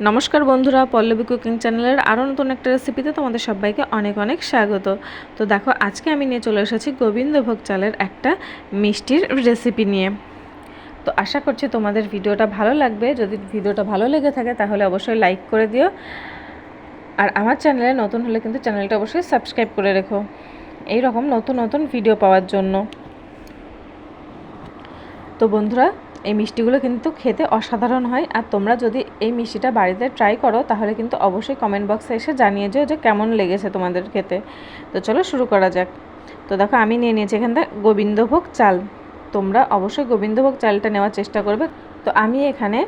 নমস্কার বন্ধুরা, পল্লবী কুকিং চ্যানেলের আরও নতুন একটা রেসিপিতে তোমাদের সবাইকে অনেক অনেক স্বাগত। তো দেখো, আজকে আমি নিয়ে চলে এসেছি গোবিন্দভোগ চালের একটা মিষ্টির রেসিপি নিয়ে। তো আশা করছি তোমাদের ভিডিওটা ভালো লাগবে। যদি ভিডিওটা ভালো লেগে থাকে তাহলে অবশ্যই লাইক করে দিও, আর আমার চ্যানেলে নতুন হলে কিন্তু চ্যানেলটা অবশ্যই সাবস্ক্রাইব করে রেখো এই রকম নতুন নতুন ভিডিও পাওয়ার জন্য। তো বন্ধুরা, এই মিষ্টিগুলো কিন্তু খেতে অসাধারণ হয়, আর তোমরা যদি এই মিষ্টিটা বাড়িতে ট্রাই করো তাহলে কিন্তু অবশ্যই কমেন্ট বক্সে এসে জানিয়ে যেও যে কেমন লেগেছে তোমাদের খেতে। তো চলো শুরু করা যাক। তো দেখো, আমি নিয়ে নিয়েছি এখানটা গোবিন্দভোগ চাল। তোমরা অবশ্যই গোবিন্দভোগ চালটা নেওয়ার চেষ্টা করবে। তো আমি এখানে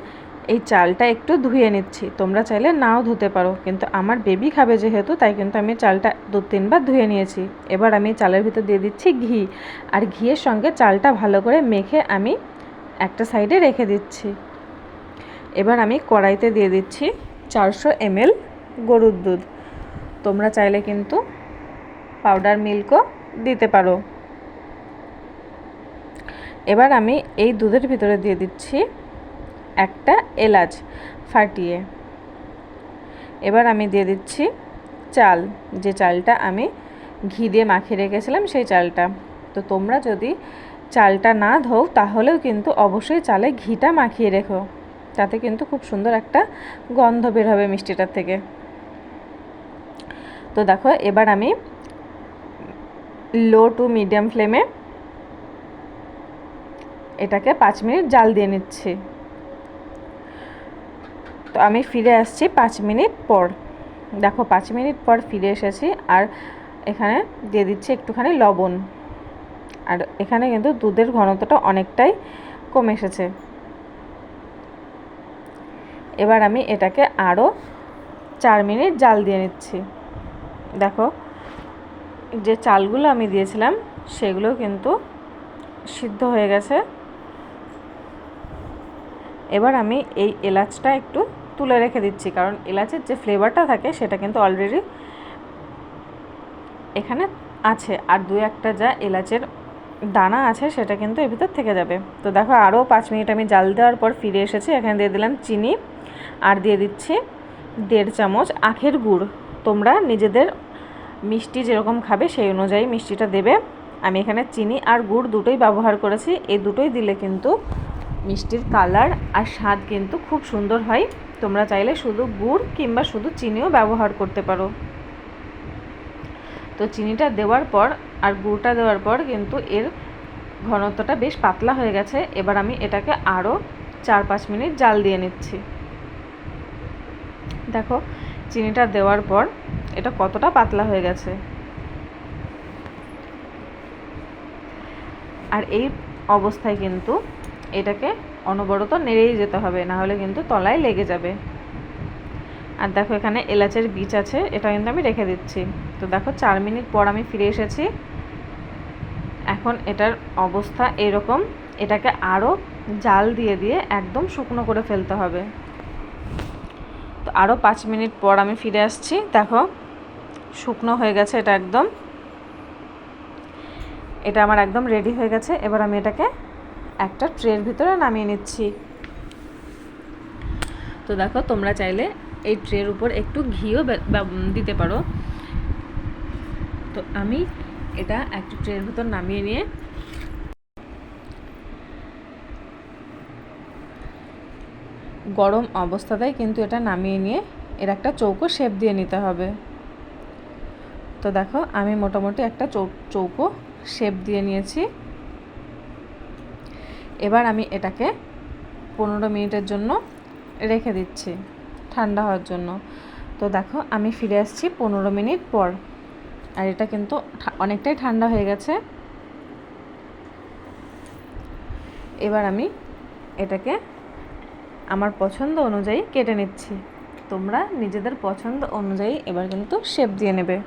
এই চালটা একটু ধুয়ে নিচ্ছি, তোমরা চাইলে নাও ধুতে পারো, কিন্তু আমার বেবি খাবে যেহেতু, তাই কিন্তু আমি চালটা 2-3 বার ধুয়ে নিয়েছি। এবার আমি চালের ভিতর দিয়ে দিচ্ছি ঘি, আর ঘিয়ের সঙ্গে চালটা ভালো করে মেখে আমি একটা সাইডে রেখে দিচ্ছি। এবার আমি কড়াইতে দিয়ে দিচ্ছি 400 ml গরুর দুধ। তোমরা চাইলে কিন্তু পাউডার মিল্কও দিতে পারো। এবার আমি এই দুধের ভিতরে দিয়ে দিচ্ছি একটা এলাচ ফাটিয়ে। এবার আমি দিয়ে দিচ্ছি চাল, যে চালটা আমি ঘি দিয়ে মাখিয়ে রেখেছিলাম সেই চালটা। তো তোমরা যদি চালটা না ধোও তাহলেও কিন্তু অবশ্যই চালে ঘিটা মাখিয়ে রেখো, তাতে কিন্তু খুব সুন্দর একটা গন্ধ বের হবে মিষ্টিটার থেকে। তো দেখো, এবার আমি লো টু মিডিয়াম ফ্লেমে এটাকে 5 মিনিট জাল দিয়ে নিচ্ছি। তো আমি ফিরে আসছি 5 মিনিট পর। দেখো, 5 মিনিট পর ফিরে এসেছি, আর এখানে দিয়ে দিচ্ছি একটুখানি লবণ। আর এখানে কিন্তু দুধের ঘনত্বটা অনেকটাই কমে এসেছে। এবার আমি এটাকে আরও 4 মিনিট জাল দিয়ে নিচ্ছি। দেখো, যে চালগুলো আমি দিয়েছিলাম সেগুলো কিন্তু সিদ্ধ হয়ে গেছে। এবার আমি এই এলাচটা একটু তুলে রেখে দিচ্ছি, কারণ এলাচের যে ফ্লেভারটা থাকে সেটা কিন্তু অলরেডি এখানে আছে, আর 2-1টা যা এলাচের দানা আছে সেটা কিন্তু এর ভিতর থেকে যাবে। তো দেখো, আরও 5 মিনিট আমি জাল দেওয়ার পর ফিরে এসেছি। এখানে দিয়ে দিলাম চিনি, আর দিয়ে দিচ্ছি 1.5 চামচ আখের গুড়। তোমরা নিজেদের মিষ্টি যেরকম খাবে সেই অনুযায়ী মিষ্টিটা দেবে। আমি এখানে চিনি আর গুড় দুটোই ব্যবহার করেছি। এই দুটোই দিলে কিন্তু মিষ্টির কালার আর স্বাদ কিন্তু খুব সুন্দর হয়। তোমরা চাইলে শুধু গুড় কিংবা শুধু চিনিও ব্যবহার করতে পারো। তো চিনিটা দেওয়ার পর আর গুড়টা দেওয়ার পর কিন্তু এর ঘনত্বটা বেশ পাতলা হয়ে গেছে। এবার আমি এটাকে আরও 4-5 মিনিট জাল দিয়ে নিচ্ছি। দেখো, চিনিটা দেওয়ার পর এটা কতটা পাতলা হয়ে গেছে। আর এই অবস্থায় কিন্তু এটাকে অনবরত নেড়েই যেতে হবে, না হলে কিন্তু তলায় লেগে যাবে। আর দেখো, এখানে এলাচের বীজ আছে, এটা কিন্তু আমি রেখে দিচ্ছি। তো দেখো, 4 মিনিট পর আমি ফিরে এসেছি। এখন এটার অবস্থা এরকম। এটাকে আরও জাল দিয়ে দিয়ে একদম শুকনো করে ফেলতে হবে। তো আরও 5 মিনিট পর আমি ফিরে আসছি। দেখো, শুকনো হয়ে গেছে এটা একদম। এটা আমার একদম রেডি হয়ে গেছে। এবার আমি এটাকে একটা ট্রের ভিতরে নামিয়ে নিচ্ছি। তো দেখো, তোমরা চাইলে এই ট্রের উপর একটু ঘিও দিতে পারো। তো আমি এটা একটা ট্রের ভিতর নামিয়ে নিয়ে গরম অবস্থাতেই কিন্তু এটা নামিয়ে নিয়ে এর একটা চৌকো শেপ দিয়ে নিতে হবে। তো দেখো, আমি মোটামুটি একটা চৌকো শেপ দিয়ে নিয়েছি। এবার আমি এটাকে 15 মিনিটের জন্য রেখে দিচ্ছি ঠান্ডা হওয়ার জন্য। তো দেখো, আমি ফিরে আসছি 15 মিনিট পর, আর এটা কিন্তু অনেকটাই ঠান্ডা হয়ে গেছে। এবার আমি এটাকে আমার পছন্দ অনুযায়ী কেটে নিচ্ছি। তোমরা নিজেদের পছন্দ অনুযায়ী এবার কিন্তু শেপ দিয়ে নেবে।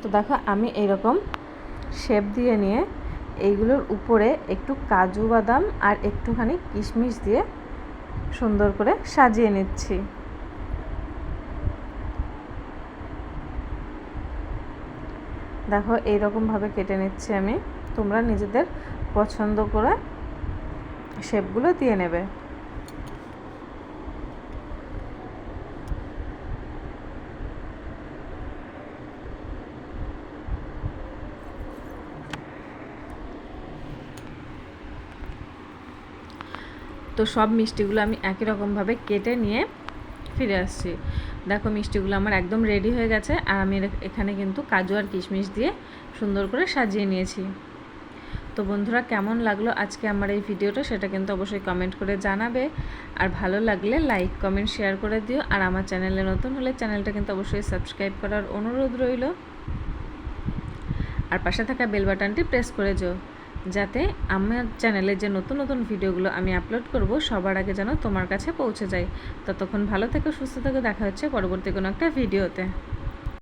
তো দেখো, আমি এইরকম শেপ দিয়ে নিয়ে এইগুলোর উপরে একটু কাজু বাদাম আর একটুখানি কিশমিশ দিয়ে সুন্দর করে সাজিয়ে নিচ্ছি। দেখো এইরকমভাবে কেটে নিচ্ছি আমি। তোমরা নিজেদের পছন্দ করে শেপগুলো দিয়ে নেবে। তো সব মিষ্টিগুলো আমি একই রকমভাবে কেটে নিয়ে ফিরে আসছি। দেখো মিষ্টিগুলো আমার একদম রেডি হয়ে গেছে, আর আমি এখানে কিন্তু কাজু আর কিশমিশ দিয়ে সুন্দর করে সাজিয়ে নিয়েছি। তো বন্ধুরা, কেমন লাগলো আজকে আমার এই ভিডিওটা সেটা কিন্তু অবশ্যই কমেন্ট করে জানাবে। আর ভালো লাগলে লাইক কমেন্ট শেয়ার করে দিও। আর আমার চ্যানেলে নতুন হলে চ্যানেলটা কিন্তু অবশ্যই সাবস্ক্রাইব করার অনুরোধ রইল। আর পাশে থাকা বেল বাটনটি প্রেস করে যাও, যাতে আমার চ্যানেলে যে নতুন নতুন ভিডিওগুলো আমি আপলোড করব সবার আগে যেন তোমার কাছে পৌঁছে যায়। ততক্ষণ ভালো থেকো, সুস্থ থেকো, দেখা হচ্ছে পরবর্তী কোনো একটা ভিডিওতে।